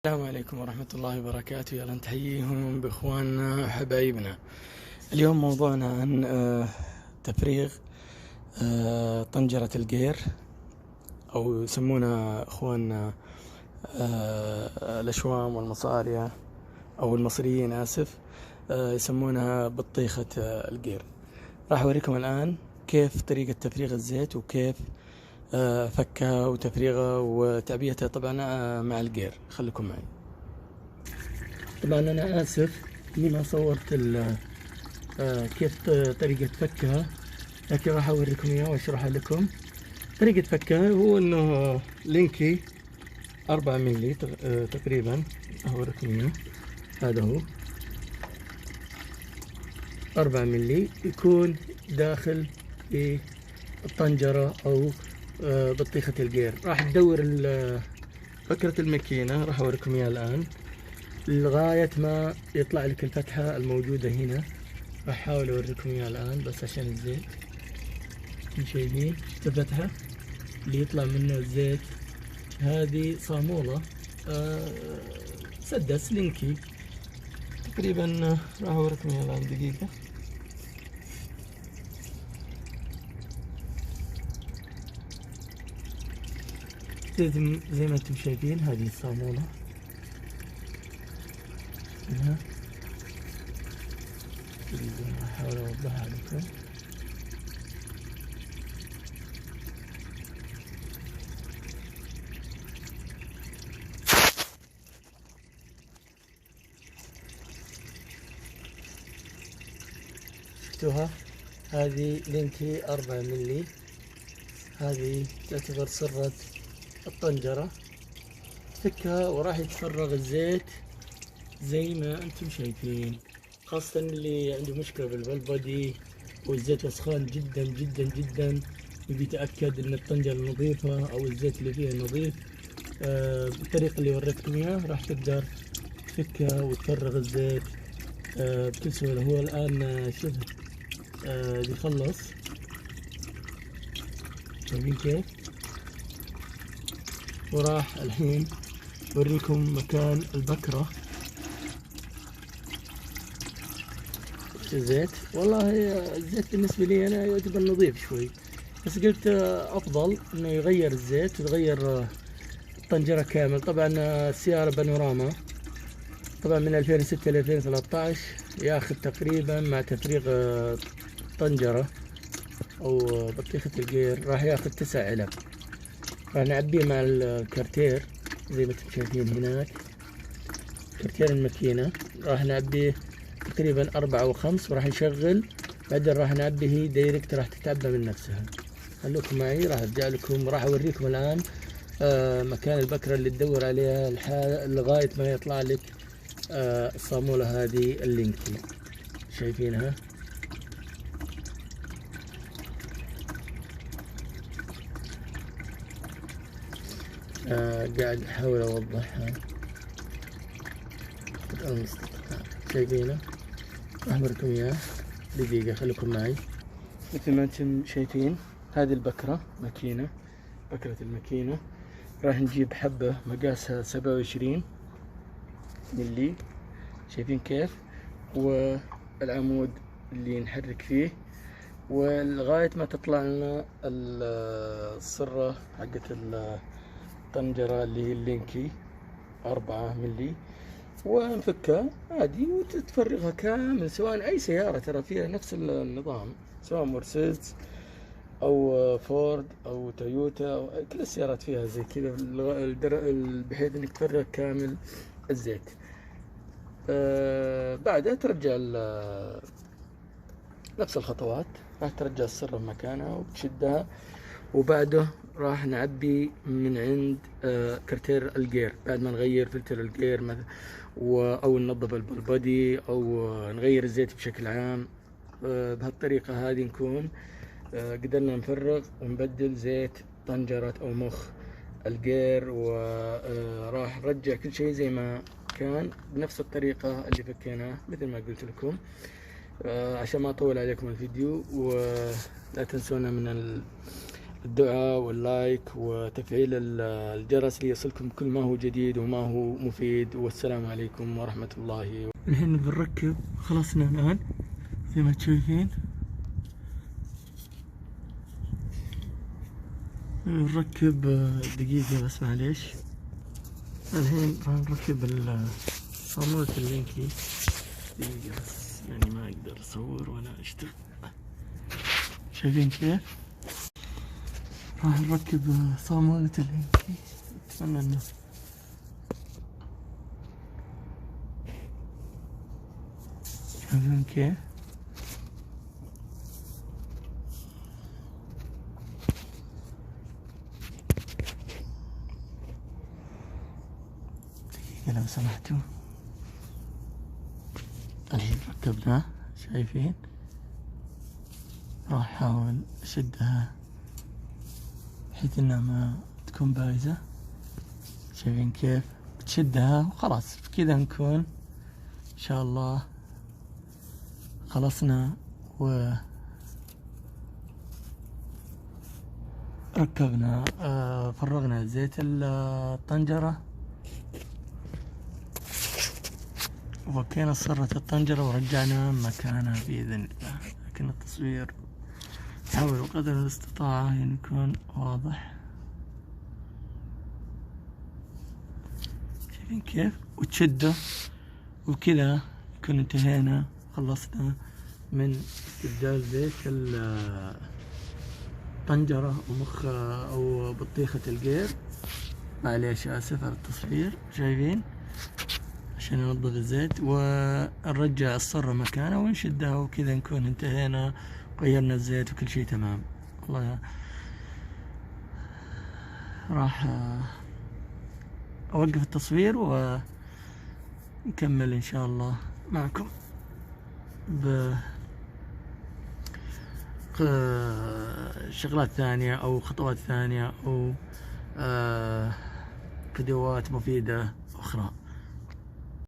السلام عليكم ورحمة الله وبركاته. يلا نتحييهم بإخواننا حبايبنا. اليوم موضوعنا عن تفريغ طنجرة الجير، أو يسمونها إخواننا الأشوام والمصارية أو المصريين آسف، يسمونها بطيخة الجير. راح أوريكم الآن كيف طريقة تفريغ الزيت وكيف فكها وتفريغها وتعبيتها طبعا مع الجير. خليكم معي. طبعا أنا آسف إني ما صورت كيف طريقة فكها، لكن راح أوريكم إياه وأشرحها لكم. طريقة فكها هو إنه لينكي 4 ملي تقريبا، أوريكم إياه. هذا هو 4 ملي، يكون داخل في الطنجرة أو بطيخة الجير. راح تدور فكرة الماكينة، راح أوريكم إياها الآن لغاية ما يطلع لك الفتحة الموجودة هنا. راح أحاول أوريكم إياها الآن بس عشان الزيت. شايفين الفتحة اللي يطلع منها الزيت؟ هذه صامولة مسدس لينكي تقريبا. راح أوريكم إياها الآن دقيقة. زي ما انتم شايفين هذه الصامولة هنا. أحاول أوضحها لكم. شفتوها؟ هذه لينكي 4 ملي، هذه تعتبر سرة الطنجرة. تفكها وراح يتفرغ الزيت زي ما انتم شايفين، خاصة اللي عنده مشكلة بالبودي والزيت وسخان جدا جدا جدا، يبي يتأكد ان الطنجرة نظيفة او الزيت اللي فيها نظيف. بالطريقة اللي وريتكم اياه راح تقدر تفكها وتفرغ الزيت بكل سهولة. هو الان شوف بيخلص، شايفين كيف؟ وراح الحين اوريكم مكان البكرة الزيت. والله الزيت بالنسبة لي أنا يعتبر نظيف شوي، بس قلت أفضل إنه يغير الزيت ويغير الطنجرة كامل. طبعا السيارة بانوراما، طبعا من 2006 ل 2013 ياخذ تقريبا مع تفريغ الطنجرة أو بطيخة الجير راح ياخذ 9 علب. راح نعبيه مع الكارتير زي ما انتم شايفين هناك، كارتير الماكينة. راح نعبيه تقريبا 4 أو 5 وراح نشغل، بعدين راح نعبيه هي دايركت، راح تتعبى من نفسها. خلوكم معي، راح ارجع لكم. راح اوريكم الان مكان البكرة اللي تدور عليها لغاية ما يطلع لك الصامولة هذه اللينكي. شايفينها؟ قاعد احاول اوضحها قدر المستطاع. شايفينه؟ راح اوريكم اياه دقيقة، خليكم معي. مثل ما انتم شايفين هذه البكرة ماكينة، بكرة الماكينة. راح نجيب حبة مقاسها 27 ملي، شايفين كيف؟ والعمود اللي نحرك فيه، ولغاية ما تطلع لنا الصرة حقت الطنجرة اللي هي اللينكي 4 ملي، ونفكها عادي وتتفرغها كامل. سواء أي سيارة ترى فيها نفس النظام، سواء مرسيدس أو فورد أو تويوتا أو كل السيارات فيها زي كذا، بحيث إنك تفرغ كامل الزيت. بعدها ترجع نفس الخطوات، راح ترجع السرة مكانها وتشدها. وبعده راح نعبي من عند كارتير الجير، بعد ما نغير فلتر الجير أو ننظف البودي أو نغير الزيت بشكل عام. بهالطريقة هذه نكون قدرنا نفرغ ونبدل زيت طنجرة أو مخ الجير، وراح نرجع كل شيء زي ما كان بنفس الطريقة اللي فكيناه مثل ما قلت لكم. عشان ما أطول عليكم الفيديو، ولا تنسونا من الدعاء واللايك وتفعيل الجرس ليصلكم كل ما هو جديد وما هو مفيد. والسلام عليكم ورحمة الله. الحين بنركب، خلصنا الآن زي ما تشوفين، نركب دقيقة بس معليش. الحين راح نركب صامولة اللينكي. دقيقة بس، يعني ما أقدر أصور ولا أشتغل. شايفين كيف؟ راح نركب صامولة اللينكي. أتمنى إنه شايفين كيف؟ دقيقة لو سمحتوا. الحين ركبناه، شايفين؟ راح أحاول أشدها بحيث إنها ما تكون بايزة. شايفين كيف؟ بتشدها وخلاص، بكذا نكون إن شاء الله خلصنا وركبنا. فرغنا زيت الطنجرة وفكينا صرة الطنجرة ورجعنا مكانها بإذن الله. لكن التصوير حاولوا قدر الاستطاعة أن يكون واضح. شايفين كيف؟ وتشده وبكذا نكون انتهينا، خلصنا من استبدال زيت الطنجرة ومخ أو بطيخة القير. معليش آسف على التصوير. شايفين؟ عشان ننظف الزيت ونرجع الصرة مكانها ونشدها وكذا نكون انتهينا، غيرنا الزيت وكل شيء تمام. والله راح أوقف التصوير ونكمل إن شاء الله معكم بشغلات ثانية أو خطوات ثانية أو فيديوهات مفيدة أخرى.